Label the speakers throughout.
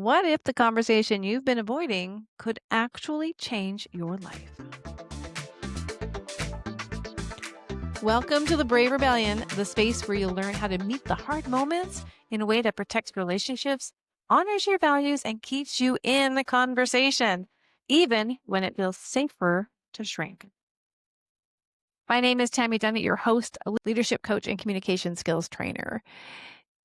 Speaker 1: What if the conversation you've been avoiding could actually change your life? Welcome to the Brave Rebellion, the space where you'll learn how to meet the hard moments in a way that protects relationships, honors your values, and keeps you in the conversation, even when it feels safer to shrink. My name is Tammy Dunnett, your host, a leadership coach and communication skills trainer,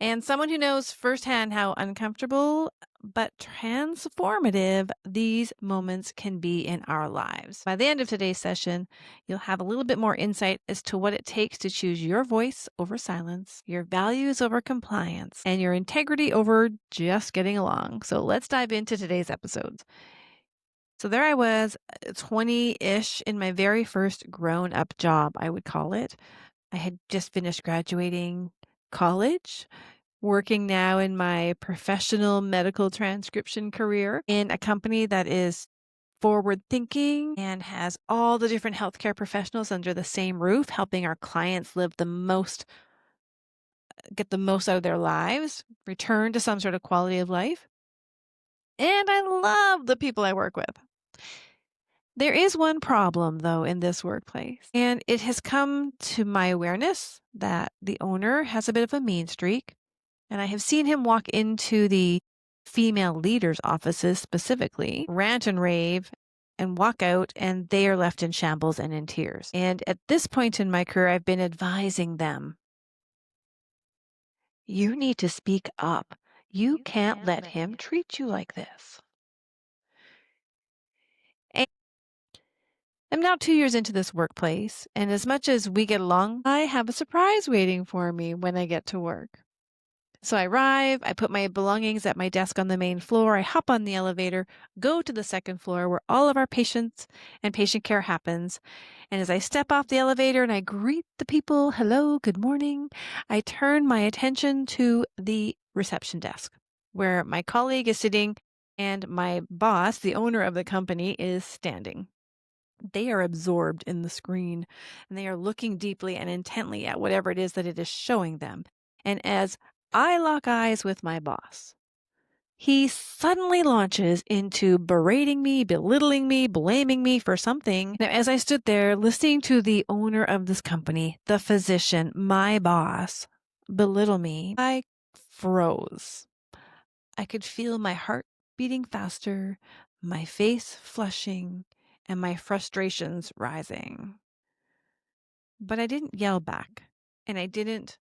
Speaker 1: and someone who knows firsthand how uncomfortable but transformative these moments can be in our lives. By the end of today's session, you'll have a little bit more insight as to what it takes to choose your voice over silence, your values over compliance, and your integrity over just getting along. So let's dive into today's episode. So there I was, 20-ish, in my very first grown-up job, I would call it. I had just finished graduating college, working now in my professional medical transcription career in a company that is forward thinking and has all the different healthcare professionals under the same roof, helping our clients get the most out of their lives, return to some sort of quality of life. And I love the people I work with. There is one problem, though, in this workplace, and it has come to my awareness that the owner has a bit of a mean streak, and I have seen him walk into the female leaders' offices specifically, rant and rave, and walk out, and they are left in shambles and in tears. And at this point in my career, I've been advising them, you need to speak up. You can't let him treat you like this. I'm now 2 years into this workplace, and as much as we get along, I have a surprise waiting for me when I get to work. So I arrive, I put my belongings at my desk on the main floor, I hop on the elevator, go to the second floor where all of our patients and patient care happens. And as I step off the elevator and I greet the people, hello, good morning, I turn my attention to the reception desk where my colleague is sitting and my boss, the owner of the company, is standing. They are absorbed in the screen and they are looking deeply and intently at whatever it is that it is showing them. And as I lock eyes with my boss, he suddenly launches into berating me, belittling me, blaming me for something. Now, as I stood there listening to the owner of this company, the physician, my boss, belittle me, I froze. I could feel my heart beating faster, my face flushing, and my frustrations rising. But I didn't yell back, and I didn't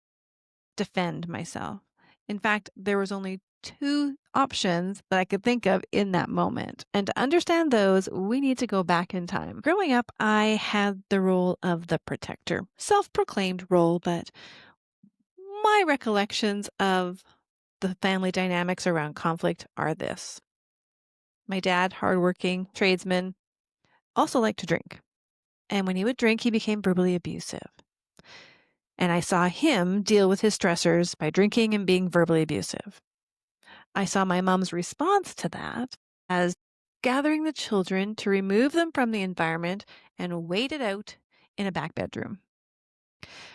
Speaker 1: defend myself. In fact, there was only two options that I could think of in that moment. And to understand those, we need to go back in time. Growing up, I had the role of the protector, self-proclaimed role, but my recollections of the family dynamics around conflict are this. My dad, hardworking tradesman, also liked to drink. And when he would drink, he became verbally abusive. And I saw him deal with his stressors by drinking and being verbally abusive. I saw my mom's response to that as gathering the children to remove them from the environment and wait it out in a back bedroom.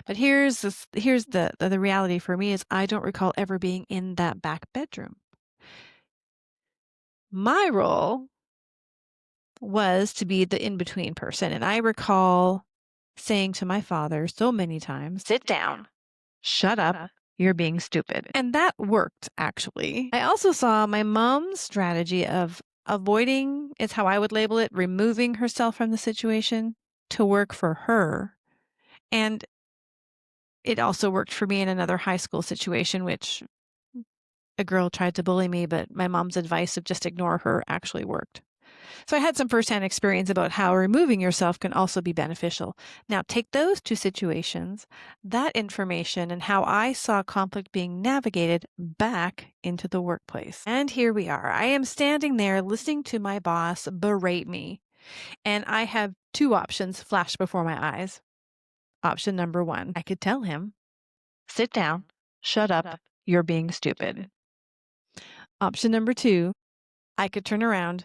Speaker 1: But here's the reality for me is I don't recall ever being in that back bedroom. My role was to be the in-between person. And I recall saying to my father so many times, sit down, shut up, you're being stupid. And that worked, actually. I also saw my mom's strategy of avoiding, is how I would label it, removing herself from the situation to work for her. And it also worked for me in another high school situation, which a girl tried to bully me, but my mom's advice of just ignore her actually worked. So I had some firsthand experience about how removing yourself can also be beneficial. Now, take those two situations, that information, and how I saw conflict being navigated back into the workplace. And here we are. I am standing there listening to my boss berate me. And I have two options flash before my eyes. Option number one, I could tell him, sit down, shut up, you're being stupid. Option number two, I could turn around,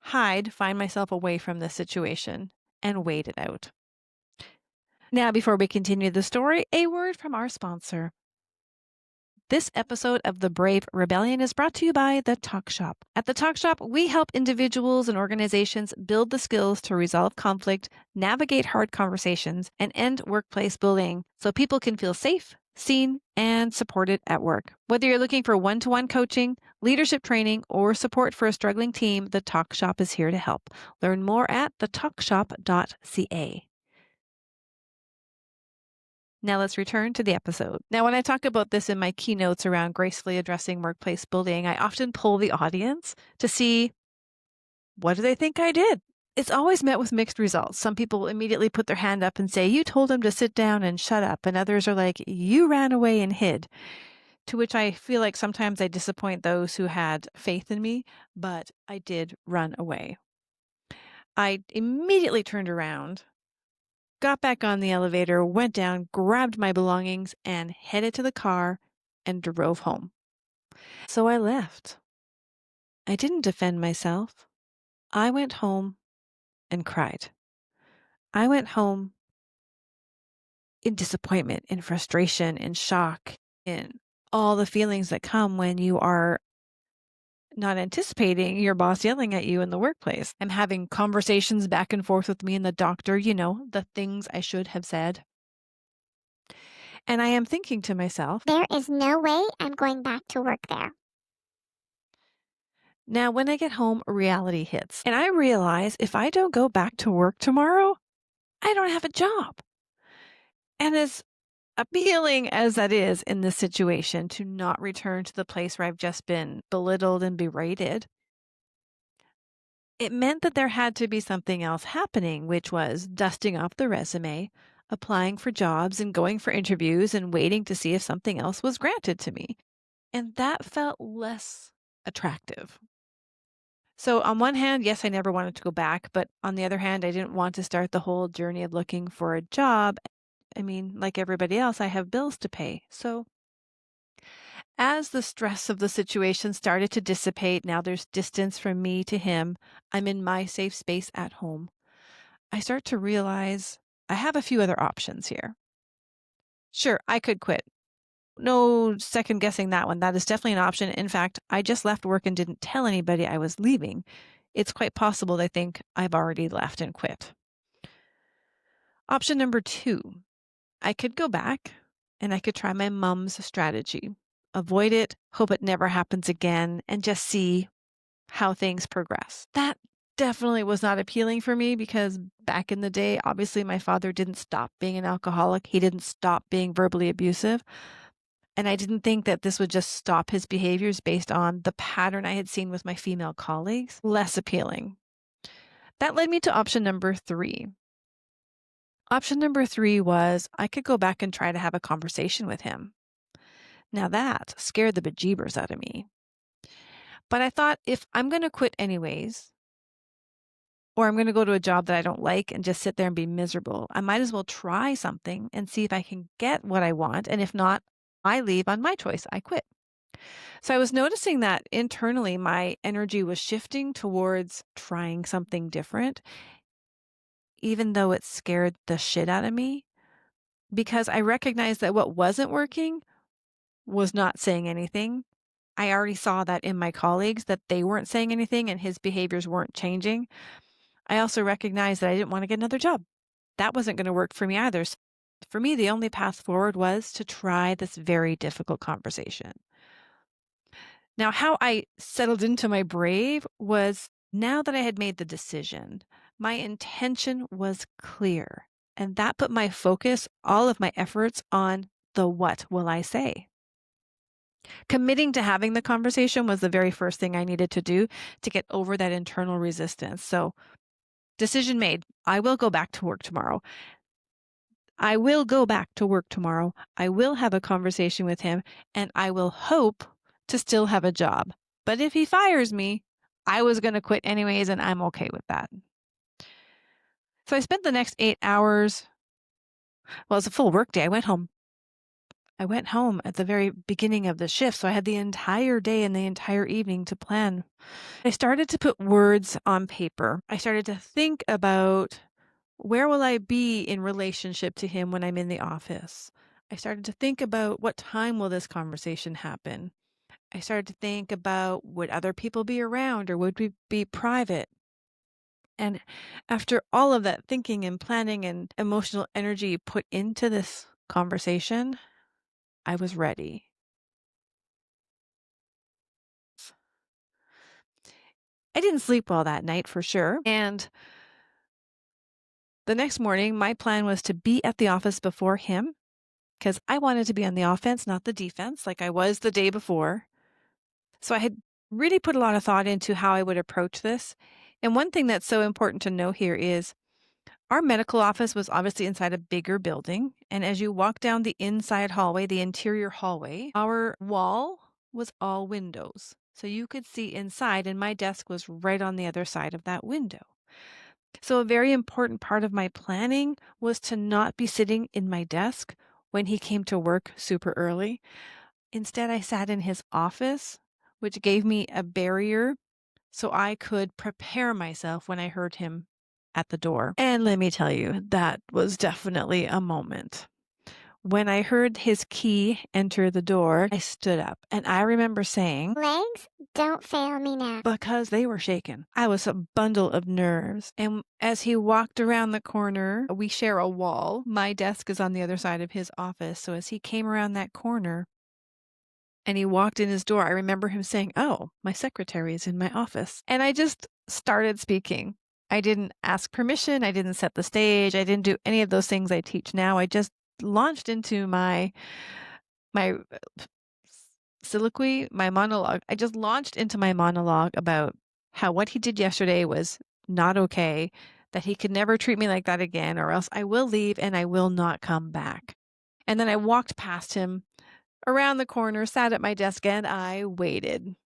Speaker 1: hide, find myself away from this situation, and wait it out. Now, before we continue the story, a word from our sponsor. This episode of The Brave Rebellion is brought to you by The Talk Shop. At The Talk Shop, we help individuals and organizations build the skills to resolve conflict, navigate hard conversations, and end workplace bullying so people can feel safe, seen, and supported at work. Whether you're looking for one-to-one coaching, leadership training, or support for a struggling team, The Talk Shop is here to help. Learn more at thetalkshop.ca. Now let's return to the episode. Now, when I talk about this in my keynotes around gracefully addressing workplace bullying, I often poll the audience to see, what do they think I did? It's always met with mixed results. Some people immediately put their hand up and say, you told him to sit down and shut up. And others are like, you ran away and hid. To which I feel like sometimes I disappoint those who had faith in me, but I did run away. I immediately turned around, got back on the elevator, went down, grabbed my belongings, and headed to the car and drove home. So I left. I didn't defend myself. I went home and cried. I went home in disappointment, in frustration, in shock, in all the feelings that come when you are not anticipating your boss yelling at you in the workplace. I'm having conversations back and forth with me and the doctor, the things I should have said. And I am thinking to myself,
Speaker 2: there is no way I'm going back to work there.
Speaker 1: Now, when I get home, reality hits. And I realize if I don't go back to work tomorrow, I don't have a job. And as appealing as that is in this situation to not return to the place where I've just been belittled and berated, it meant that there had to be something else happening, which was dusting off the resume, applying for jobs and going for interviews and waiting to see if something else was granted to me. And that felt less attractive. So on one hand, yes, I never wanted to go back, but on the other hand, I didn't want to start the whole journey of looking for a job. I mean, like everybody else, I have bills to pay. So as the stress of the situation started to dissipate, now there's distance from me to him. I'm in my safe space at home. I start to realize I have a few other options here. Sure, I could quit. No second guessing that one. That is definitely an option. In fact, I just left work and didn't tell anybody I was leaving. It's quite possible they think I've already left and quit. Option number 2, I could go back and I could try my mom's strategy. Avoid it, hope it never happens again, and just see how things progress. That definitely was not appealing for me because back in the day, obviously my father didn't stop being an alcoholic. He didn't stop being verbally abusive. And I didn't think that this would just stop his behaviors based on the pattern I had seen with my female colleagues. Less appealing. That led me to option number 3. Option number 3 was I could go back and try to have a conversation with him. Now that scared the bejeebers out of me. But I thought if I'm going to quit anyways, or I'm going to go to a job that I don't like and just sit there and be miserable, I might as well try something and see if I can get what I want. And if not, I leave on my choice. I quit. So I was noticing that internally my energy was shifting towards trying something different, even though it scared the shit out of me, because I recognized that what wasn't working was not saying anything. I already saw that in my colleagues that they weren't saying anything and his behaviors weren't changing. I also recognized that I didn't want to get another job. That wasn't going to work for me either. So for me, the only path forward was to try this very difficult conversation. Now, how I settled into my brave was now that I had made the decision, my intention was clear. And that put my focus, all of my efforts on the what will I say? Committing to having the conversation was the very first thing I needed to do to get over that internal resistance. So, decision made. I will go back to work tomorrow. I will go back to work tomorrow. I will have a conversation with him, and I will hope to still have a job. But if he fires me, I was going to quit anyways, and I'm okay with that. So I spent the next 8 hours. Well, it was a full work day. I went home. At the very beginning of the shift, so I had the entire day and the entire evening to plan. I started to put words on paper. I started to think about where will I be in relationship to him when I'm in the office? I started to think about what time will this conversation happen? I started to think about would other people be around or would we be private? And after all of that thinking and planning and emotional energy put into this conversation, I was ready. I didn't sleep well that night for sure. And the next morning, my plan was to be at the office before him because I wanted to be on the offense, not the defense, like I was the day before. So I had really put a lot of thought into how I would approach this. And one thing that's so important to know here is our medical office was obviously inside a bigger building. And as you walk down the inside hallway, the interior hallway, our wall was all windows. So you could see inside, and my desk was right on the other side of that window. So, a very important part of my planning was to not be sitting in my desk when he came to work super early. Instead, I sat in his office, which gave me a barrier so I could prepare myself when I heard him at the door. And let me tell you, that was definitely a moment. When I heard his key enter the door, I stood up and I remember saying,
Speaker 2: Legs, don't fail me now.
Speaker 1: because they were shaken. I was a bundle of nerves. And as he walked around the corner, we share a wall. My desk is on the other side of his office. So as he came around that corner, and he walked in his door, I remember him saying, "Oh, my secretary is in my office." And I just started speaking. I didn't ask permission. I didn't set the stage. I didn't do any of those things I teach now. I just launched into my soliloquy, my monologue. I just launched into my monologue about how what he did yesterday was not okay, that he could never treat me like that again, or else I will leave and I will not come back. And then I walked past him around the corner, sat at my desk, and I waited.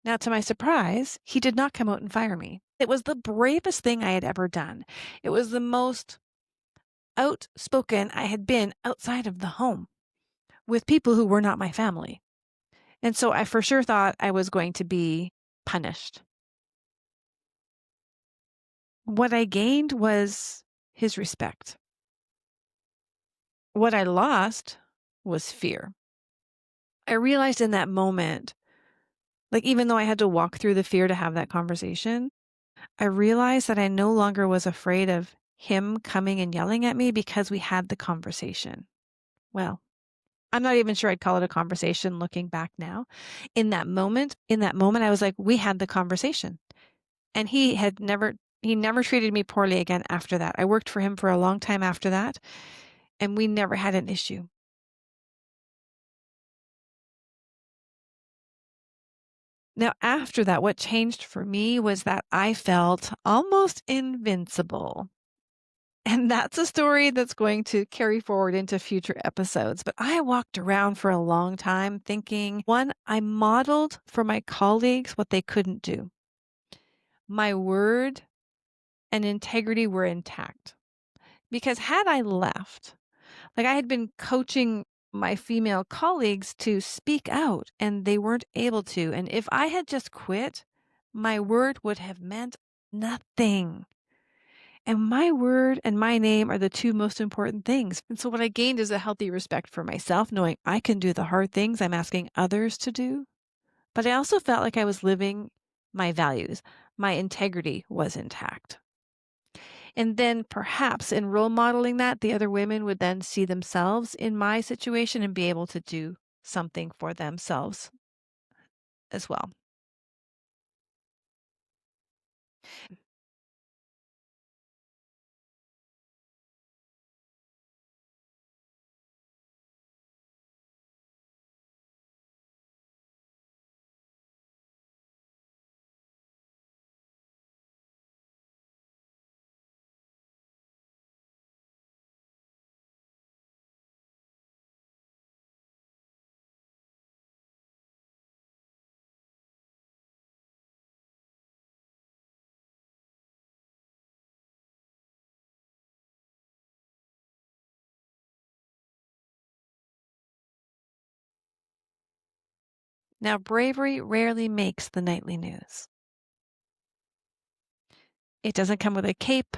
Speaker 1: Now, to my surprise, he did not come out and fire me. It was the bravest thing I had ever done. It was the most outspoken I had been outside of the home with people who were not my family. And so I for sure thought I was going to be punished. What I gained was his respect. What I lost was fear. I realized in that moment, like even though I had to walk through the fear to have that conversation, I realized that I no longer was afraid of him coming and yelling at me because we had the conversation. Well, I'm not even sure I'd call it a conversation looking back now. In that moment, I was like, we had the conversation. And he never treated me poorly again after that. I worked for him for a long time after that, and we never had an issue. Now, after that, what changed for me was that I felt almost invincible. And that's a story that's going to carry forward into future episodes. But I walked around for a long time thinking, one, I modeled for my colleagues what they couldn't do. My word and integrity were intact. Because had I left, like I had been coaching my female colleagues to speak out and they weren't able to. And if I had just quit, my word would have meant nothing. And my word and my name are the two most important things. And so what I gained is a healthy respect for myself, knowing I can do the hard things I'm asking others to do. But I also felt like I was living my values. My integrity was intact. And then perhaps in role modeling that, the other women would then see themselves in my situation and be able to do something for themselves as well. Now, bravery rarely makes the nightly news. It doesn't come with a cape,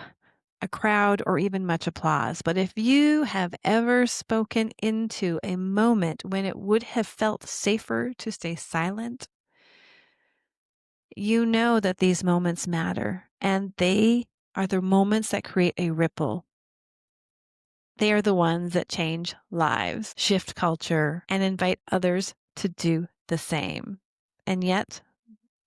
Speaker 1: a crowd, or even much applause. But if you have ever spoken into a moment when it would have felt safer to stay silent, you know that these moments matter, and they are the moments that create a ripple. They are the ones that change lives, shift culture, and invite others to do the same. And yet,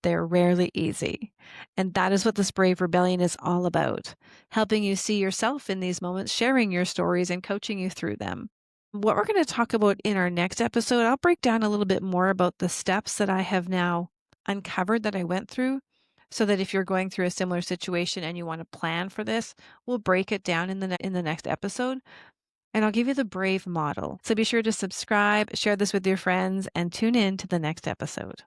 Speaker 1: they're rarely easy. And that is what this Brave Rebellion is all about, helping you see yourself in these moments, sharing your stories, and coaching you through them. What we're going to talk about in our next episode, I'll break down a little bit more about the steps that I have now uncovered that I went through, so that if you're going through a similar situation and you want to plan for this, we'll break it down in the next episode. And I'll give you the Brave model. So be sure to subscribe, share this with your friends, and tune in to the next episode.